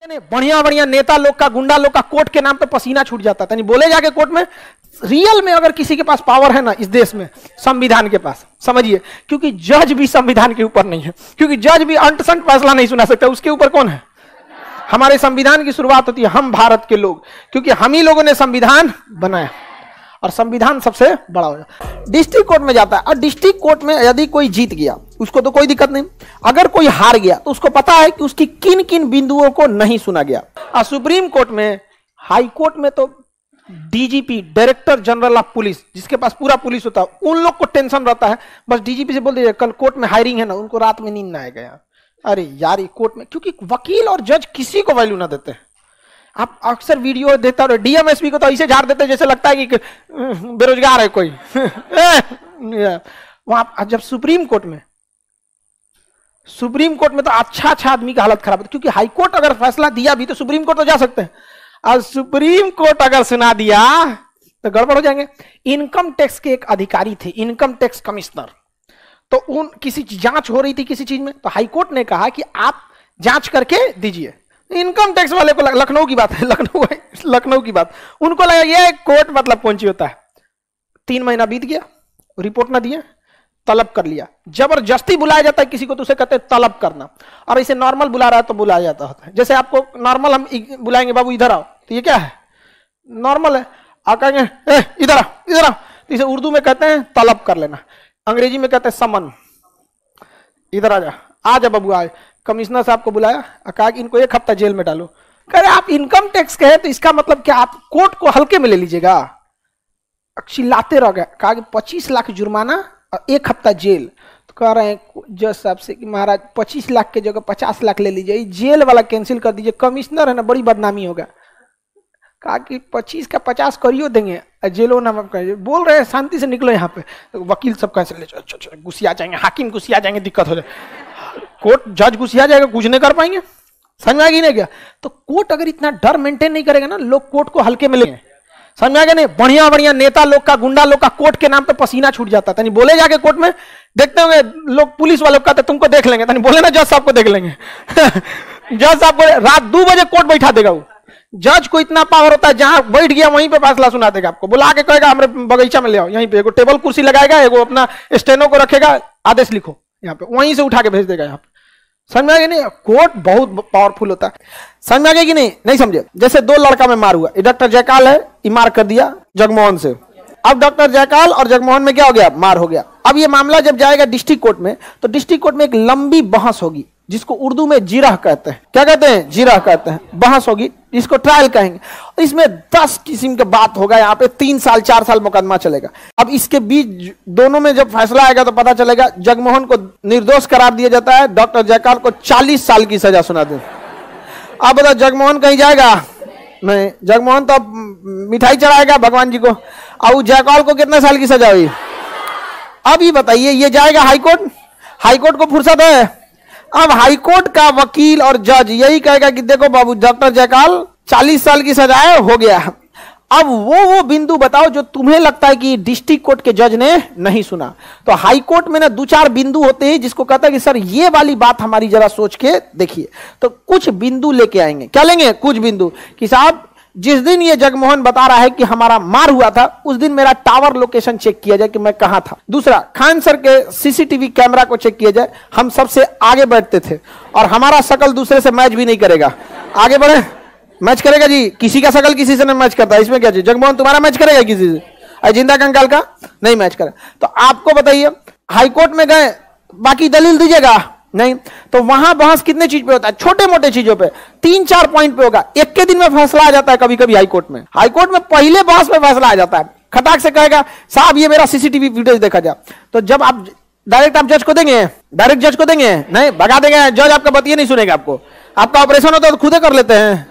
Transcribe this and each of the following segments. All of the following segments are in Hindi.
बढ़िया बढ़िया नेता लोग का, गुंडा लोग का कोर्ट के नाम पे पसीना छूट जाता था। नहीं बोले जाके कोर्ट में, रियल में अगर किसी के पास पावर है ना इस देश में, संविधान के पास, समझिए, क्योंकि जज भी संविधान के ऊपर नहीं है, क्योंकि जज भी अंतसंत फैसला नहीं सुना सकता, उसके ऊपर कौन है? हमारे संविधान की शुरुआत होती है हम भारत के लोग, क्योंकि हम ही लोगों ने संविधान बनाया और संविधान सबसे बड़ा हो जाता। डिस्ट्रिक्ट कोर्ट में जाता है और डिस्ट्रिक्ट कोर्ट में यदि कोई जीत गया उसको तो कोई दिक्कत नहीं, अगर कोई हार गया तो उसको पता है कि उसकी किन किन बिंदुओं को नहीं सुना गया। और सुप्रीम कोर्ट में, हाई कोर्ट में तो DGP, director general of police, जिसके पास पूरा पुलिस होता है, उन लोग को टेंशन रहता है, बस डीजीपी से बोल दीजिए कल कोर्ट में हायरिंग है ना, उनको रात में नींद ना आएगा यार, अरे यार ये कोर्ट में, क्योंकि वकील और जज किसी को वैल्यू ना देते हैं। आप अक्सर वीडियो देता हो, डीएमएसपी को तो ऐसे झाड़ देते जैसे लगता है कि बेरोजगार है कोई। वहां जब सुप्रीम कोर्ट में तो अच्छा आदमी का हालत खराब है, क्योंकि हाई कोर्ट अगर फैसला दिया भी तो सुप्रीम कोर्ट तो जा सकते हैं, और सुप्रीम कोर्ट अगर सुना दिया तो गड़बड़ हो जाएंगे। इनकम टैक्स के एक अधिकारी थे, इनकम टैक्स कमिश्नर, तो उन किसी जांच हो रही थी किसी चीज में, तो हाई कोर्ट ने कहा कि आप जांच करके दीजिए। इनकम टैक्स वाले को लखनऊ की बात है, लखनऊ की बात, उनको लगा ये कोर्ट मतलब पहुंची होता है। 3 महीना बीत गया, रिपोर्ट ना दिए, तलब कर लिया। जबरदस्ती बुलाया जाता है किसी को तो उसे कहते हैं तलब करना, और इसे नॉर्मल बुला रहा है तो बुलाया जाता होता है। जैसे आपको नॉर्मल हम बुलाएंगे, बाबू इधर आओ, तो ये क्या है? नॉर्मल है। आप कहेंगे इधर आओ, इधर आओ, तो इसे उर्दू में कहते हैं तलब कर लेना, अंग्रेजी में कहते हैं समन, इधर आ जा बाबू आए। कमिश्नर साहब को बुलाया, कहा कि इनको 1 हफ्ता जेल में डालो। कह रहे आप इनकम टैक्स कहे तो इसका मतलब क्या आप कोर्ट को हल्के में ले लीजिएगा? चिल्लाते रह गए, कहा कि 25 लाख जुर्माना और 1 हफ्ता जेल। तो कह रहे हैं जज साहब से कि महाराज 25 लाख के जगह 50 लाख ले लीजिए, जेल वाला कैंसिल कर दीजिए, कमिश्नर है ना, बड़ी बदनामी होगा। कहा कि 25 का 50 करियो देंगे, जेलो ना बोल रहे हैं, शांति से निकलो यहाँ पे। तो वकील सब कैसे ले गुस्सिया जाएंगे, हाकिम गुस्सिया जाएंगे, दिक्कत हो जाए, कोर्ट जज गुस्सिया जाएगा, कुछ नहीं कर पाएंगे। समझ में आ गई नहीं क्या? तो कोर्ट अगर इतना डर मेंटेन नहीं करेगा ना, लोग कोर्ट को हल्के में लेंगे। समझ में आ गया नहीं? बढ़िया बढ़िया नेता लोग का, गुंडा लोग का कोर्ट के नाम पे पसीना छूट जाता था। नहीं बोले जाके कोर्ट में, देखते होंगे लोग पुलिस वालों को कहते तुमको देख लेंगे, नहीं बोले ना जज साहब को देख लेंगे। जज साहब को रात 2 बजे कोर्ट बैठा देगा वो। जज को इतना पावर होता है, जहां बैठ गया वहीं पे फैसला सुना देगा आपको, बुला के कहेगा हमारे बगीचा में ले आओ, यहीं पे एगो टेबल कुर्सी लगाएगा, एगो अपना स्टेनो को रखेगा, आदेश लिखो यहाँ पे, वहीं से उठा के भेज देगा यहाँ पे। समझ में आ गया नहीं? कोर्ट बहुत पावरफुल होता है। समझ में आ गया कि नहीं? नहीं समझे? जैसे 2 लड़का में मार हुआ, डॉक्टर जयकाल है, मार कर दिया जगमोहन से। अब डॉक्टर जयकाल और जगमोहन में क्या हो गया? मार हो गया। अब ये मामला जब जाएगा डिस्ट्रिक्ट कोर्ट में, तो डिस्ट्रिक्ट कोर्ट में एक लंबी बहस होगी, जिसको उर्दू में जिरह कहते हैं। क्या कहते हैं? जिरह कहते हैं। बहस होगी, इसको ट्रायल कहेंगे। इसमें 10 किस्म के बात होगा, यहाँ पे 3 साल 4 साल मुकदमा चलेगा। अब इसके बीच दोनों में जब फैसला आएगा तो पता चलेगा जगमोहन को निर्दोष करार दिया जाता है, डॉक्टर जयकाल को 40 साल की सजा सुना दे। अब बताओ जगमोहन कहीं जाएगा? नहीं, जगमोहन तो मिठाई चढ़ाएगा भगवान जी को। अब जयकाल को कितने साल की सजा हुई? अब ये बताइए, ये जाएगा हाईकोर्ट, हाईकोर्ट को फुर्सत है? अब हाईकोर्ट का वकील और जज यही कहेगा कि देखो बाबू डॉक्टर जयकाल 40 साल की सजा है, हो गया। अब वो बिंदु बताओ जो तुम्हें लगता है कि डिस्ट्रिक्ट कोर्ट के जज ने नहीं सुना। तो हाई कोर्ट में ना 2-4 बिंदु होते हैं जिसको कहता है कि सर ये वाली बात हमारी जरा सोच के देखिए। तो कुछ बिंदु लेके आएंगे। क्या लेंगे? कुछ बिंदु कि साहब जिस दिन ये जगमोहन बता रहा है कि हमारा मार हुआ था, उस दिन मेरा टावर लोकेशन चेक किया जाए कि मैं कहां था। दूसरा, खान सर के सीसीटीवी कैमरा को चेक किया जाए, हम सबसे आगे बैठते थे और हमारा शकल दूसरे से मैच भी नहीं करेगा। आगे बढ़े, मैच करेगा जी, किसी का शकल किसी से नहीं मैच करता, इसमें क्या चीज? जगमोहन तुम्हारा मैच करेगा किसी से? जिंदा कंकाल का नहीं मैच करे। तो आपको बताइए, हाईकोर्ट में गए, बाकी दलील दीजिएगा नहीं, तो वहां बहस कितने चीज पे होता है? छोटे मोटे चीजों पे 3-4 पॉइंट पे होगा, एक के दिन में फैसला आ जाता है। कभी कभी हाईकोर्ट में पहले बहस पे फैसला आ जाता है, खटाक से कहेगा साहब ये मेरा सीसीटीवी फुटेज देखा जाए। तो जब आप डायरेक्ट आप जज को देंगे, डायरेक्ट जज को देंगे नहीं, भगा देंगे, जज आपका बतिया नहीं सुनेगा। आपका ऑपरेशन होता है तो खुदे कर लेते हैं,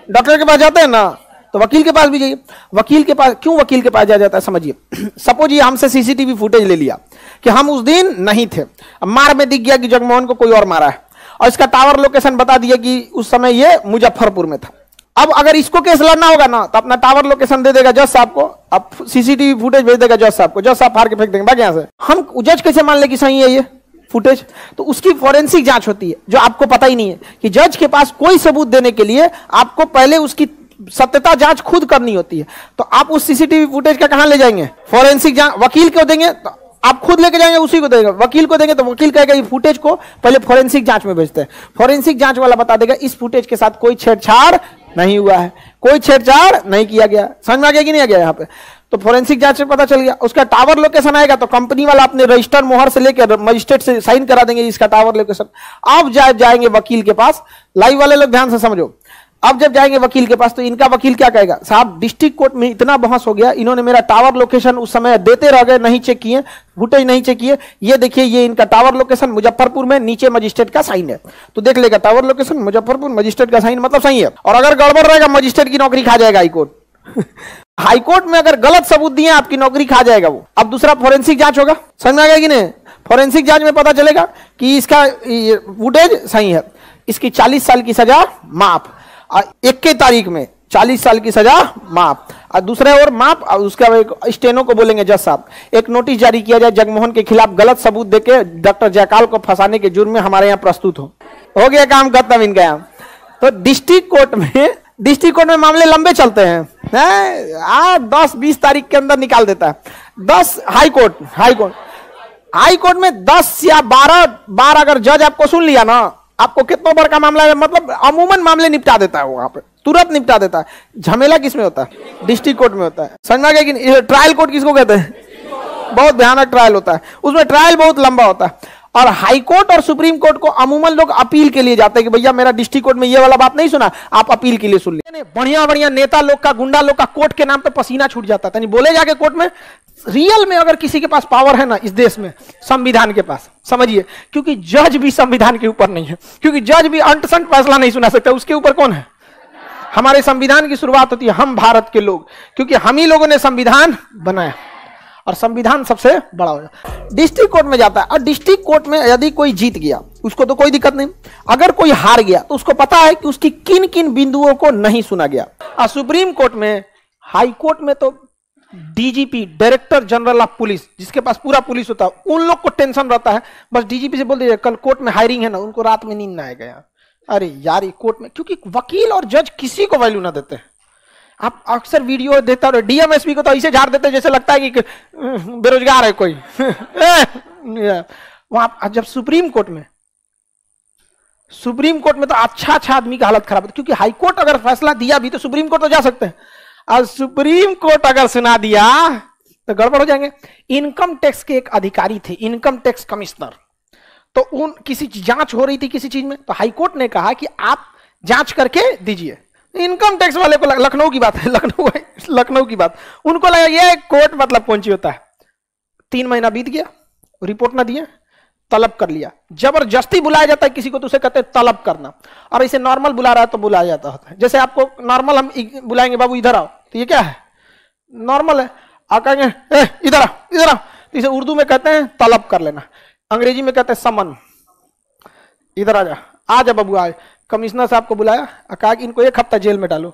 डॉक्टर के पास जाते हैं ना, तो वकील के पास भी जाइए। वकील के पास क्यों वकील के पास जाया जाता है? समझिए, सपोज ये हमसे सीसीटीवी फुटेज ले लिया कि हम उस दिन नहीं थे, अब मार में दिख गया कि जगमोहन को कोई और मारा है, और इसका टावर लोकेशन बता दिया कि उस समय ये मुजफ्फरपुर में था। अब अगर इसको केस लड़ना होगा ना, तो अपना टावर लोकेशन दे देगा जज साहब को, अब सीसीटीवी फुटेज भेज देगा जज साहब को, जज साहब फाड़ के फेंक देंगे भाग यहाँ से। हम जज कैसे मान ले कि सही है ये? फुटेज, तो उसकी फॉरेंसिक जांच होती है, जो आपको पता ही नहीं है कि जज के पास कोई सबूत देने के लिए आपको पहले उसकी सत्यता जांच खुद करनी होती है। तो आप उस सीसीटीवी फुटेज का कहां ले जाएंगे? फॉरेंसिक जांच। वकील को देंगे तो आप खुद लेके जाएंगे, उसी को देंगे। वकील को देंगे तो वकील कहेगा ये फुटेज को पहले फॉरेंसिक जांच में भेजते हैं। फॉरेंसिक जांच वाला बता देगा इस फुटेज के साथ कोई छेड़छाड़ नहीं हुआ है, कोई छेड़छाड़ नहीं किया गया। समझ में आ गया कि नहीं आ गया? यहाँ पे तो फोरेंसिक जांच में पता चल गया। उसका टावर लोकेशन आएगा तो कंपनी वाला अपने रजिस्टर मोहर से लेकर मजिस्ट्रेट से साइन करा देंगे इसका टावर लोकेशन। अब जाएंगे वकील के पास, लाइव वाले लोग ध्यान से समझो। अब जब जाएंगे वकील के पास तो इनका वकील क्या कहेगा? साहब डिस्ट्रिक्ट कोर्ट में इतना बहस हो गया, इन्होंने मेरा टावर लोकेशन उस समय देते रह गए, नहीं चेक किए, फुटेज नहीं चेक किए। ये देखिए ये इनका टावर लोकेशन मुजफ्फरपुर में, नीचे मजिस्ट्रेट का साइन है। तो देख लेगा टावर लोकेशन मुजफ्फरपुर, मजिस्ट्रेट का साइन, मतलब सही है। और अगर गड़बड़ रहेगा मजिस्ट्रेट की नौकरी खा जाएगा हाईकोर्ट। हाईकोर्ट में अगर गलत सबूत दिए आपकी नौकरी खा जाएगा वो। अब दूसरा फोरेंसिक जांच होगा, समझ में आ गया कि नहीं? फोरेंसिक जांच में पता चलेगा कि इसका फुटेज सही है, इसकी 40 साल की सजा माफ, 21 तारीख में 40 साल की सजा माफ, और दूसरे और माफ। और उसका स्टेनो को बोलेंगे जज साहब एक नोटिस जारी किया जाए जगमोहन के खिलाफ गलत सबूत देके डॉक्टर जयकाल को फंसाने के जुर्म में हमारे यहाँ प्रस्तुत हो गया काम खत्म इनका यहाँ। तो डिस्ट्रिक्ट कोर्ट में मामले लंबे चलते हैं, 10-20 तारीख के अंदर निकाल देता है। 10 हाई कोर्ट में 10 या 12 बार अगर जज आपको सुन लिया ना, आपको कितना बड़ा मामला है, मतलब अमूमन मामले निपटा देता है वो, वहां पे तुरंत निपटा देता है। झमेला किसमें होता है? डिस्ट्रिक्ट कोर्ट में होता है। समझ में आ गया कि ट्रायल कोर्ट किसको कहते हैं? बहुत भयानक ट्रायल होता है, उसमें ट्रायल बहुत लंबा होता है। और हाई कोर्ट और सुप्रीम कोर्ट को अमूमन लोग अपील के लिए जाते हैं कि भैया मेरा डिस्ट्रिक्ट कोर्ट में ये वाला बात नहीं सुना, आप अपील के लिए सुन लीजिए। बढ़िया बढ़िया नेता लोग का, गुंडा लोग का कोर्ट के नाम पे पसीना छूट जाता था, नहीं बोले जाके कोर्ट में। रियल में अगर किसी के पास पावर है ना इस देश में, संविधान के पास, समझिए, क्योंकि जज भी संविधान के ऊपर नहीं है, क्योंकि जज भी अंट-संट फैसला नहीं सुना सकता, उसके ऊपर कौन है? हमारे संविधान की शुरुआत होती है हम भारत के लोग, क्योंकि हम ही लोगों ने संविधान बनाया और संविधान सबसे बड़ा हो जाता है। डिस्ट्रिक्ट कोर्ट में जाता है और डिस्ट्रिक्ट कोर्ट में यदि कोई जीत गया उसको तो कोई दिक्कत नहीं, अगर कोई हार गया तो उसको पता है कि उसकी किन किन बिंदुओं को नहीं सुना गया। और सुप्रीम कोर्ट में, हाई कोर्ट में तो DGP, director general of police, जिसके पास पूरा पुलिस होता है, उन लोग को टेंशन रहता है। बस डीजीपी से बोल दीजिए कल कोर्ट में हायरिंग है ना, उनको रात में नींद ना आएगा यार, अरे यार ये कोर्ट में, क्योंकि वकील और जज किसी को वैल्यू ना देते हैं। आप अक्सर वीडियो देता हो, डीएमएसपी को तो ऐसे झाड़ देते जैसे लगता है कि बेरोजगार है कोई। वहां जब सुप्रीम कोर्ट में तो अच्छा आदमी का हालत खराब है, क्योंकि हाई कोर्ट अगर फैसला दिया भी तो सुप्रीम कोर्ट तो जा सकते हैं, और सुप्रीम कोर्ट अगर सुना दिया तो गड़बड़ हो जाएंगे। इनकम टैक्स के एक अधिकारी थे, इनकम टैक्स कमिश्नर, तो उन किसी जांच हो रही थी किसी चीज में, तो हाई कोर्ट ने कहा कि आप जांच करके दीजिए। इनकम टैक्स वाले को लखनऊ की बात है, लखनऊ की बात, उनको लगा ये कोर्ट मतलब पहुंची होता है। 3 महीना बीत गया, रिपोर्ट ना दिए, तलब कर लिया। जबरदस्ती बुलाया जाता है किसी को तो उसे कहते हैं तलब करना, और इसे नॉर्मल बुला रहा है तो बुलाया जाता होता है। जैसे आपको नॉर्मल हम बुलाएंगे बाबू इधर आओ, तो ये क्या है? नॉर्मल है। आप कहेंगे इधर आओ, तो इसे उर्दू में कहते हैं तलब कर लेना, अंग्रेजी में कहते हैं समन, इधर आ जा बाबू आज। कमिश्नर साहब को बुलाया, कहा कि इनको 1 हफ्ता जेल में डालो।